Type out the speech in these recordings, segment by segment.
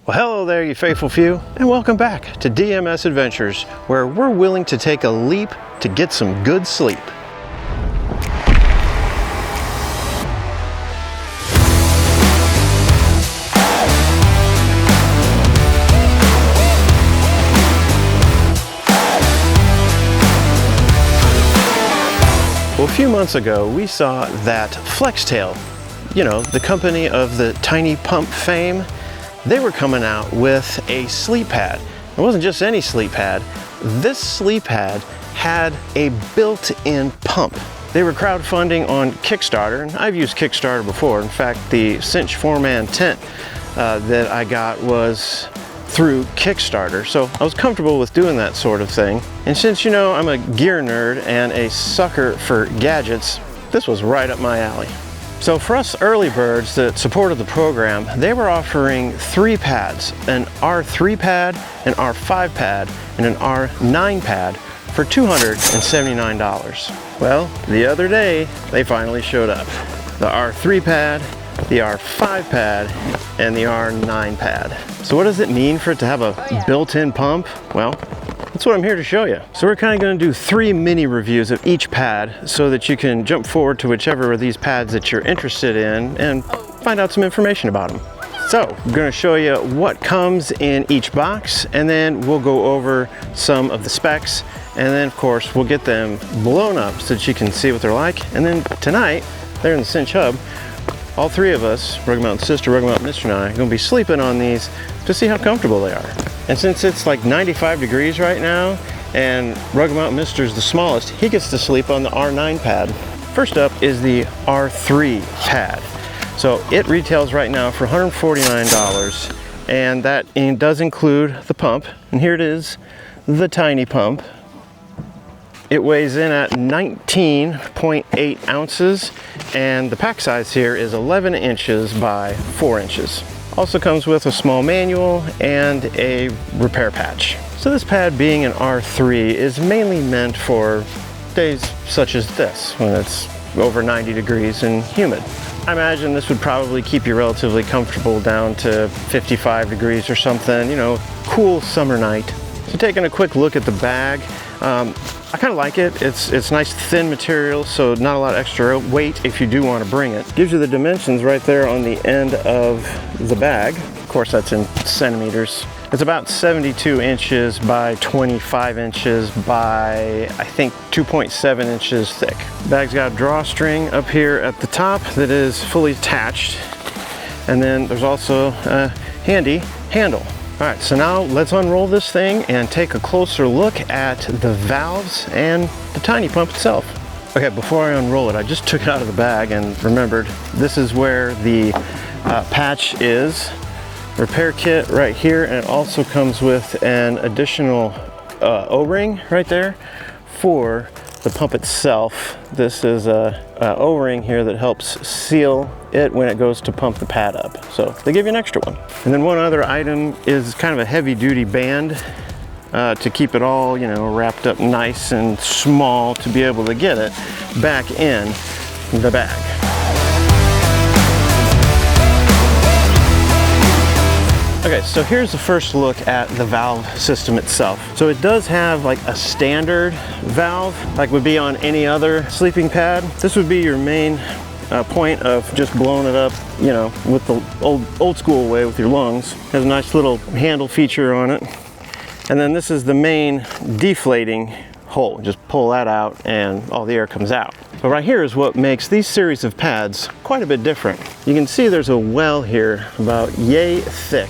Well, hello there, you faithful few, and welcome back to DMS Adventures, where we're willing to take a leap to get some good sleep. Well, a few months ago, we saw that Flextail, you know, the company of the tiny pump fame, they were coming out with a sleep pad. It wasn't just any sleep pad. This sleep pad had a built-in pump. They were crowdfunding on Kickstarter, and I've used Kickstarter before. In fact, the cinch 4-man tent that I got was through Kickstarter, so I was comfortable with doing that sort of thing. And since you know I'm a gear nerd and a sucker for gadgets, this was right up my alley. So for us early birds that supported the program, they were offering 3 pads, an R3 pad, an R5 pad, and an R9 pad for $279. Well, the other day, they finally showed up. The R3 pad, the R5 pad, and the R9 pad. So what does it mean for it to have a built-in pump? Well, that's what I'm here to show you. So we're kind of going to do 3 mini reviews of each pad so that you can jump forward to whichever of these pads that you're interested in and find out some information about them. So I'm going to show you what comes in each box, and then we'll go over some of the specs, and then of course we'll get them blown up so that you can see what they're like. And then tonight, there in the Cinch Hub, all 3 of us, Rugged Mountain Sister, Rugged Mountain Mister, and I, are going to be sleeping on these to see how comfortable they are. And since it's like 95 degrees right now, and Rugged Mountain Mister is the smallest, he gets to sleep on the R9 pad. First up is the R3 pad. So it retails right now for $149, and that does include the pump. And here it is, the tiny pump. It weighs in at 19.8 ounces, and the pack size here is 11 inches by 4 inches. Also comes with a small manual and a repair patch. So this pad, being an R3, is mainly meant for days such as this, when it's over 90 degrees and humid. I imagine this would probably keep you relatively comfortable down to 55 degrees or something, you know, cool summer night. So taking a quick look at the bag, I kind of like it. It's nice thin material, so not a lot of extra weight if you do want to bring it. Gives you the dimensions right there on the end of the bag. Of course, that's in centimeters. It's about 72 inches by 25 inches by, I think, 2.7 inches thick. The bag's got a drawstring up here at the top that is fully attached. And then there's also a handy handle. All right, so now let's unroll this thing and take a closer look at the valves and the tiny pump itself. Okay, before I unroll it, I just took it out of the bag and remembered this is where the patch is. Repair kit right here, and it also comes with an additional O-ring right there for the pump itself. This is a O-ring here that helps seal it when it goes to pump the pad up. So they give you an extra one. And then one other item is kind of a heavy duty band to keep it all, you know, wrapped up nice and small to be able to get it back in the bag. Okay, so here's the first look at the valve system itself. So it does have like a standard valve, like would be on any other sleeping pad. This would be your main point of just blowing it up, you know, with the old school way with your lungs. Has a nice little handle feature on it. And then this is the main deflating hole. Just pull that out and all the air comes out. But right here is what makes these series of pads quite a bit different. You can see there's a well here about yay thick,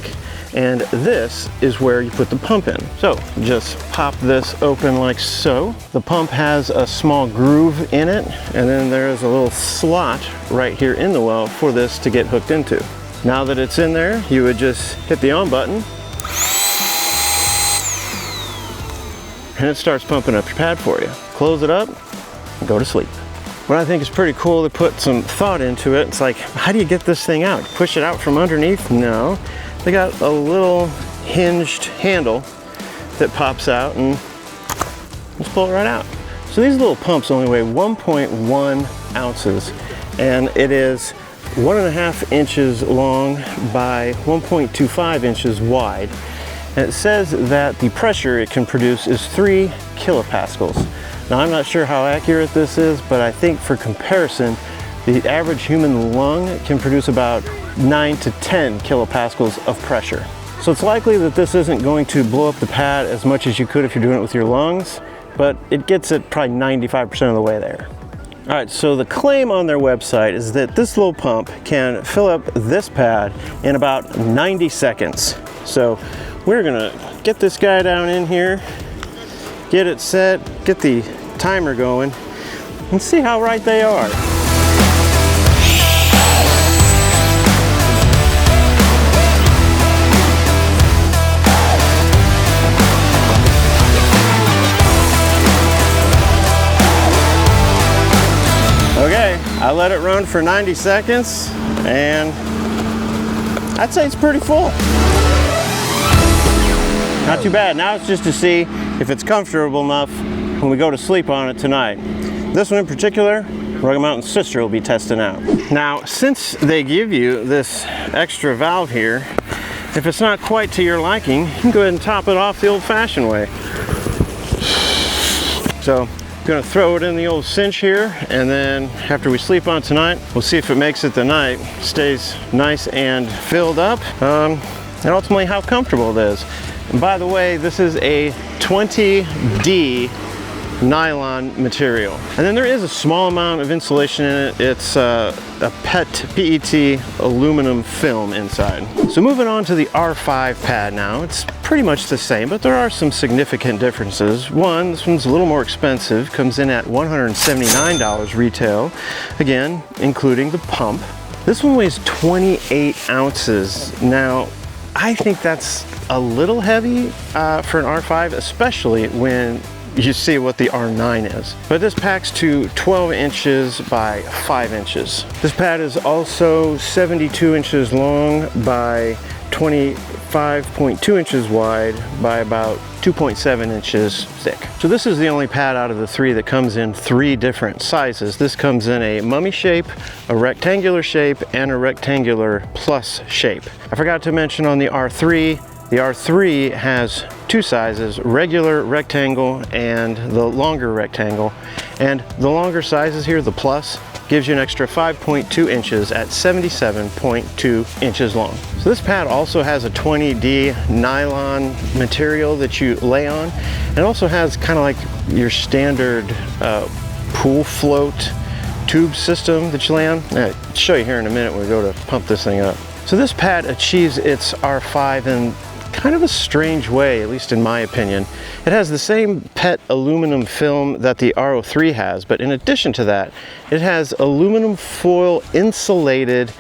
and this is where you put the pump in. So just pop this open like so. The pump has a small groove in it, and then there is a little slot right here in the well for this to get hooked into. Now that it's in there, you would just hit the on button, and it starts pumping up your pad for you. Close it up and go to sleep. What I think is pretty cool, to put some thought into it. It's like, how do you get this thing out? Push it out from underneath? No. They got a little hinged handle that pops out and just pull it right out. So these little pumps only weigh 1.1 ounces, and it is 1.5 inches long by 1.25 inches wide. And it says that the pressure it can produce is 3 kilopascals. Now I'm not sure how accurate this is, but I think for comparison, the average human lung can produce about 9 to 10 kilopascals of pressure. So it's likely that this isn't going to blow up the pad as much as you could if you're doing it with your lungs, but it gets it probably 95% of the way there. All right, so the claim on their website is that this little pump can fill up this pad in about 90 seconds. So we're gonna get this guy down in here, get it set, get the timer going, and see how right they are. Okay, I let it run for 90 seconds, and I'd say it's pretty full. Not too bad. Now it's just to see if it's comfortable enough when we go to sleep on it tonight. This one in particular, Rugged Mountain's sister will be testing out. Now, since they give you this extra valve here, if it's not quite to your liking, you can go ahead and top it off the old-fashioned way. So, gonna throw it in the old cinch here, and then after we sleep on tonight, we'll see if it makes it the night, stays nice and filled up, and ultimately how comfortable it is. And by the way, this is a 20D nylon material. And then there is a small amount of insulation in it. It's a PET aluminum film inside. So moving on to the R5 pad now, it's pretty much the same, but there are some significant differences. One, this one's a little more expensive, comes in at $179 retail, again, including the pump. This one weighs 28 ounces. Now, I think that's a little heavy for an R5, especially when you see what the R9 is. But this packs to 12 inches by 5 inches. This pad is also 72 inches long by 25.2 inches wide by about 2.7 inches thick. So this is the only pad out of the 3 that comes in 3 different sizes. This comes in a mummy shape, a rectangular shape, and a rectangular plus shape. I forgot to mention on the R3, the R3 has 2 sizes, regular rectangle and the longer rectangle. And the longer sizes here, the plus, gives you an extra 5.2 inches at 77.2 inches long. So this pad also has a 20D nylon material that you lay on. And it also has kind of like your standard pool float tube system that you lay on. I'll show you here in a minute when we go to pump this thing up. So this pad achieves its R5 in kind of a strange way, at least in my opinion. It has the same PET aluminum film that the R03 has, but in addition to that, it has aluminum foil insulated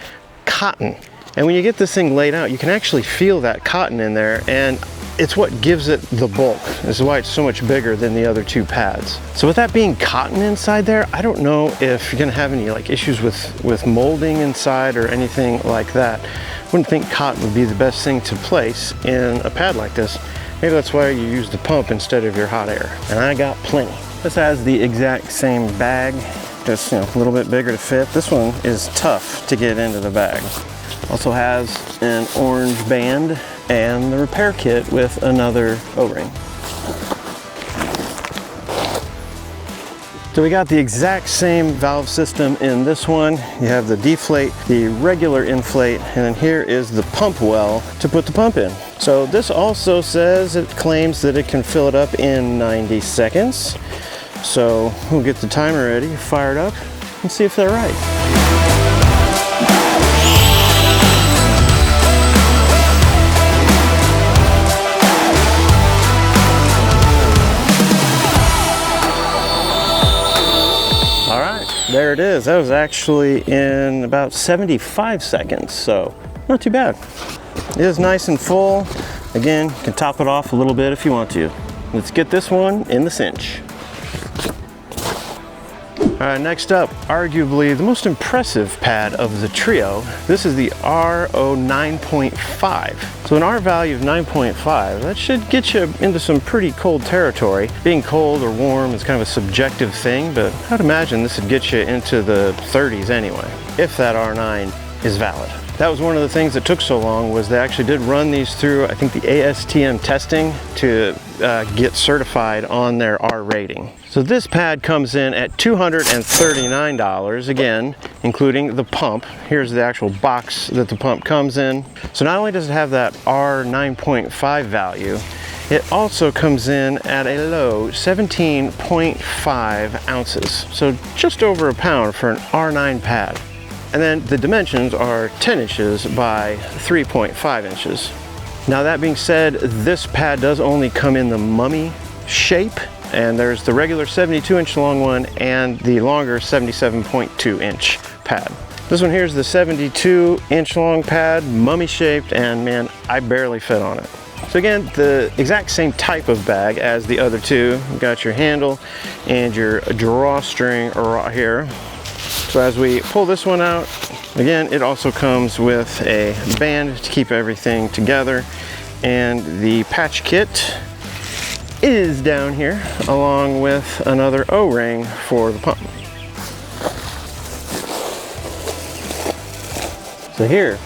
cotton. And when you get this thing laid out, you can actually feel that cotton in there, and it's what gives it the bulk. This is why it's so much bigger than the other 2 pads. So with that being cotton inside there, I don't know if you're gonna have any like issues with molding inside or anything like that. I wouldn't think cotton would be the best thing to place in a pad like this. Maybe that's why you use the pump instead of your hot air. And I got plenty. This has the exact same bag, just a little bit bigger to fit. This one is tough to get into the bag. Also has an orange band and the repair kit with another O-ring. So we got the exact same valve system in this one. You have the deflate, the regular inflate, and then here is the pump well to put the pump in. So this also says, it claims that it can fill it up in 90 seconds. So we'll get the timer ready, fire it up, and see if they're right. There it is. That was actually in about 75 seconds, so not too bad. It is nice and full. Again, you can top it off a little bit if you want to. Let's get this one in the cinch. All right, next up, arguably the most impressive pad of the trio. This is the RO 9.5. So an R value of 9.5, that should get you into some pretty cold territory. Being cold or warm is kind of a subjective thing, but I'd imagine this would get you into the 30s anyway, if that R9 is valid. That was one of the things that took so long, was they actually did run these through, I think, the ASTM testing to get certified on their R rating. So this pad comes in at $239, again, including the pump. Here's the actual box that the pump comes in. So not only does it have that R 9.5 value, it also comes in at a low 17.5 ounces. So just over a pound for an R9 pad. And then the dimensions are 10 inches by 3.5 inches. Now that being said, this pad does only come in the mummy shape, and there's the regular 72-inch long one and the longer 77.2-inch pad. This one here is the 72-inch long pad, mummy shaped, and man, I barely fit on it. So again, the exact same type of bag as the other two. You've got your handle and your drawstring right here. So as we pull this one out, again, it also comes with a band to keep everything together, and the patch kit is down here along with another O-ring for the pump. So here,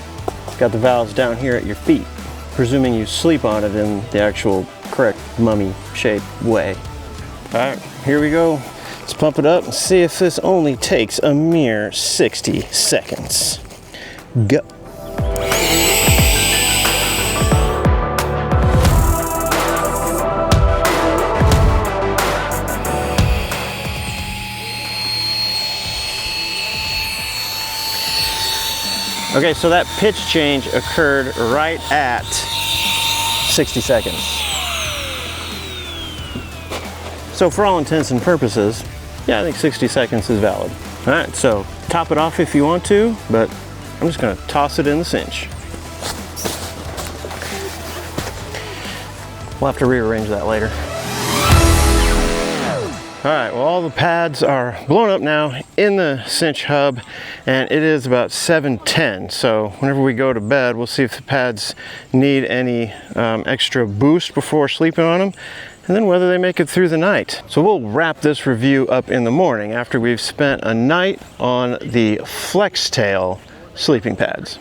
it's got the valves down here at your feet, presuming you sleep on it in the actual correct mummy shape way. All right, here we go. Let's pump it up and see if this only takes a mere 60 seconds. Go. Okay, so that pitch change occurred right at 60 seconds. So for all intents and purposes, yeah, I think 60 seconds is valid. All right, so top it off if you want to, but I'm just gonna toss it in the cinch. We'll have to rearrange that later. All right, well, all the pads are blown up now in the cinch hub, and it is about 7:10. So whenever we go to bed, we'll see if the pads need any extra boost before sleeping on them, and then whether they make it through the night. So we'll wrap this review up in the morning after we've spent a night on the Flextail sleeping pads.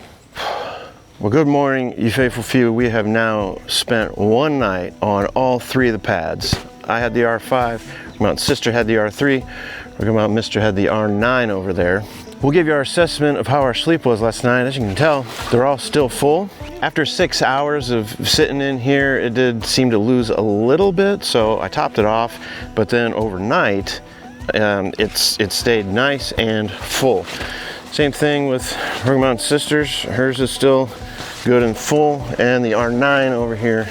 Well, good morning, you faithful few. We have now spent one night on all three of the pads. I had the R5, Mountain Sister had the R3, Mountain Mister had the R9 over there. We'll give you our assessment of how our sleep was last night. As you can tell, they're all still full. After 6 hours of sitting in here, it did seem to lose a little bit, so I topped it off, but then overnight, it stayed nice and full. Same thing with Mountain Sister's. Hers is still good and full, and the R9 over here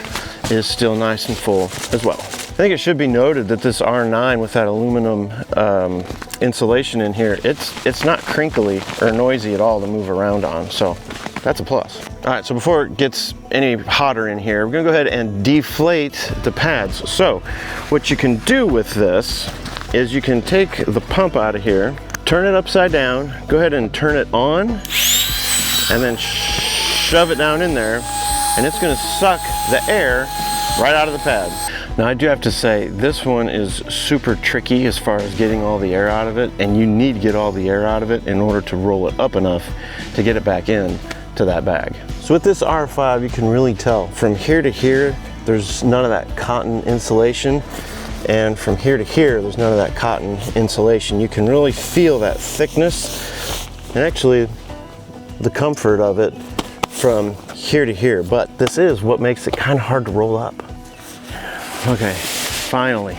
is still nice and full as well. I think it should be noted that this R9 with that aluminum insulation in here, it's not crinkly or noisy at all to move around on, so that's a plus. All right, so before it gets any hotter in here, we're gonna go ahead and deflate the pads. So what you can do with this is you can take the pump out of here, turn it upside down, go ahead and turn it on, and then shove it down in there, and it's gonna suck the air right out of the pad. Now I do have to say, this one is super tricky as far as getting all the air out of it, and you need to get all the air out of it in order to roll it up enough to get it back in to that bag. So with this R5, you can really tell from here to here, there's none of that cotton insulation, and from here to here, there's none of that cotton insulation. You can really feel that thickness, and actually the comfort of it from here to here, but this is what makes it kind of hard to roll up. Okay, finally,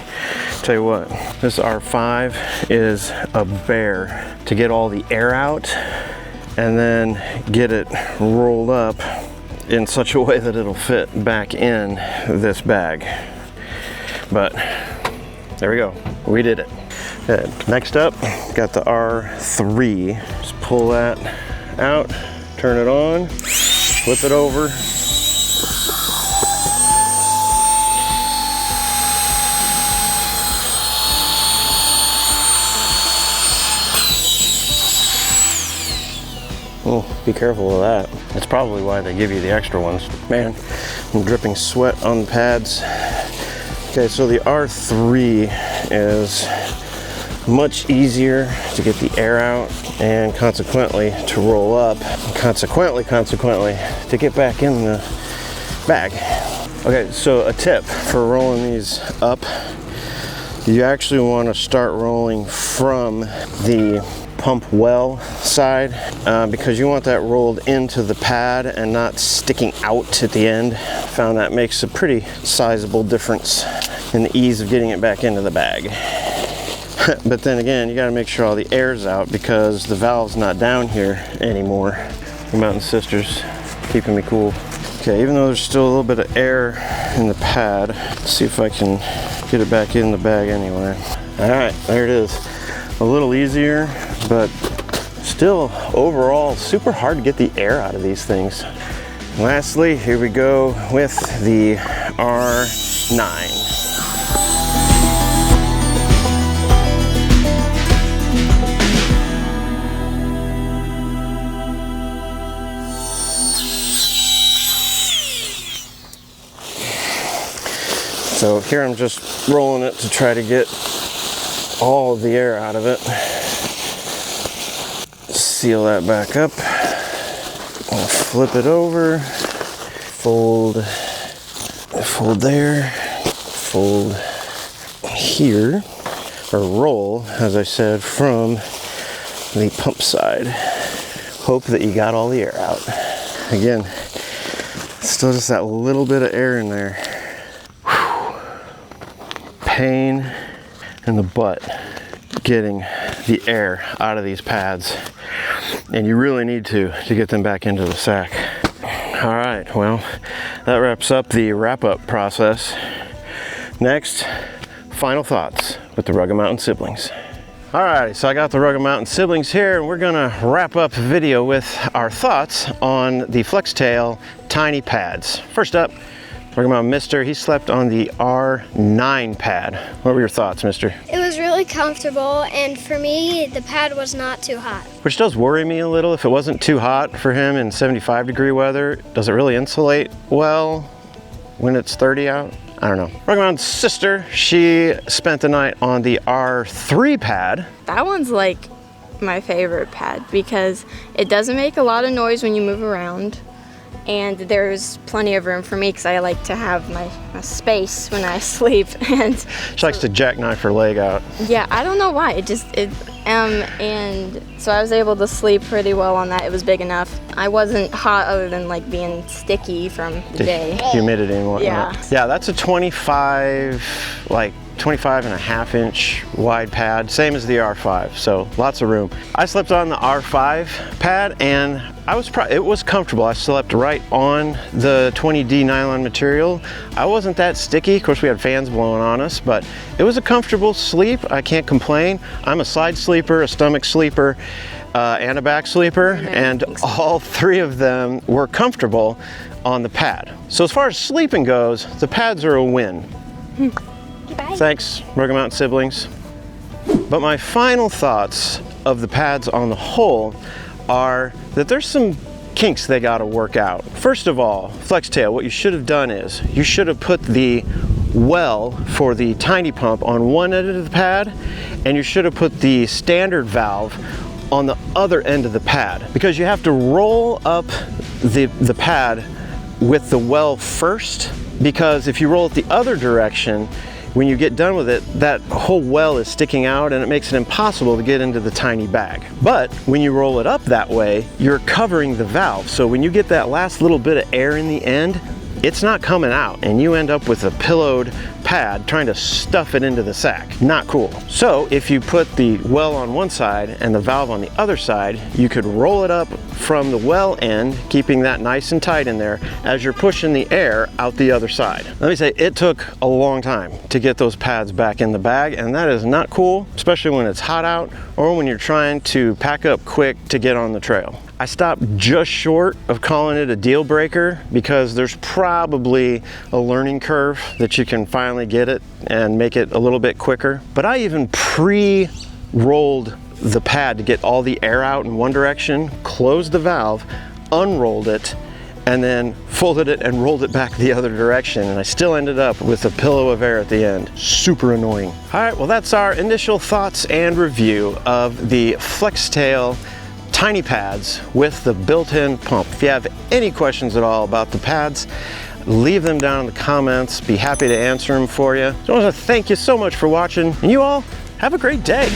tell you what, this R5 is a bear to get all the air out and then get it rolled up in such a way that it'll fit back in this bag. But there we go, we did it. Good. Next up, got the R3. Just pull that out, turn it on, flip it over. Oh, be careful of that. That's probably why they give you the extra ones. Man, I'm dripping sweat on the pads. Okay, so the R3 is much easier to get the air out and consequently to roll up, consequently to get back in the bag. Okay, so a tip for rolling these up, you actually want to start rolling from the pump well side because you want that rolled into the pad and not sticking out at the end. Found that makes a pretty sizable difference in the ease of getting it back into the bag. But then again, you got to make sure all the air's out because the valve's not down here anymore. The Mountain Sisters keeping me cool. Okay, even though there's still a little bit of air in the pad, let's see if I can get it back in the bag anyway. All right, there it is. A little easier, but still overall super hard to get the air out of these things. Lastly, here we go with the R9. So here I'm just rolling it to try to get all of the air out of it. Seal that back up. I'll flip it over. Fold there. Fold here. Or roll, as I said, from the pump side. Hope that you got all the air out. Again, still just that little bit of air in there. Pain in the butt getting the air out of these pads, and you really need to get them back into the sack. All right, well, that wraps up the wrap-up process. Next, final thoughts with the Rugged Mountain siblings. All right, so I got the Rugged Mountain siblings here, and we're gonna wrap up the video with our thoughts on the Flextail tiny pads. First up, Rugged Mountain Mister, he slept on the R9 pad. What were your thoughts, Mister? It was really comfortable, and for me, the pad was not too hot. Which does worry me a little. If it wasn't too hot for him in 75-degree weather, does it really insulate well when it's 30 out? I don't know. Rugged Mountain's sister, she spent the night on the R3 pad. That one's like my favorite pad because it doesn't make a lot of noise when you move around. And there's plenty of room for me because I like to have my space when I sleep. And she likes to jackknife her leg out. Yeah, I don't know why. And so I was able to sleep pretty well on that. It was big enough. I wasn't hot other than like being sticky from the day. Humidity and whatnot. Yeah. Yeah, that's a 25 and a half inch wide pad, same as the R5, so lots of room. I slept on the R5 pad and it was comfortable. I slept right on the 20D nylon material. I wasn't that sticky. Of course, we had fans blowing on us, but it was a comfortable sleep. I can't complain. I'm a side sleeper, a stomach sleeper, and a back sleeper, and all three of them were comfortable on the pad. So as far as sleeping goes, the pads are a win. Bye. Thanks, Rugged Mountain siblings. But my final thoughts of the pads on the whole are that there's some kinks they gotta work out. First of all, Flextail, what you should have done is you should have put the well for the tiny pump on one end of the pad, and you should have put the standard valve on the other end of the pad, because you have to roll up the pad with the well first, because if you roll it the other direction, when you get done with it, that whole well is sticking out and it makes it impossible to get into the tiny bag. But when you roll it up that way, you're covering the valve. So when you get that last little bit of air in the end, it's not coming out and you end up with a pillowed pad trying to stuff it into the sack. Not cool. So if you put the well on one side and the valve on the other side, you could roll it up from the well end, keeping that nice and tight in there as you're pushing the air out the other side. Let me say, it took a long time to get those pads back in the bag, and that is not cool, especially when it's hot out or when you're trying to pack up quick to get on the trail. I stopped just short of calling it a deal breaker because there's probably a learning curve that you can finally get it and make it a little bit quicker. But I even pre-rolled the pad to get all the air out in one direction, closed the valve, unrolled it, and then folded it and rolled it back the other direction, and I still ended up with a pillow of air at the end. Super annoying. All right, well, that's our initial thoughts and review of the Flextail tiny pads with the built-in pump. If you have any questions at all about the pads, leave them down in the comments. Be happy to answer them for you. So I want to thank you so much for watching, and you all have a great day.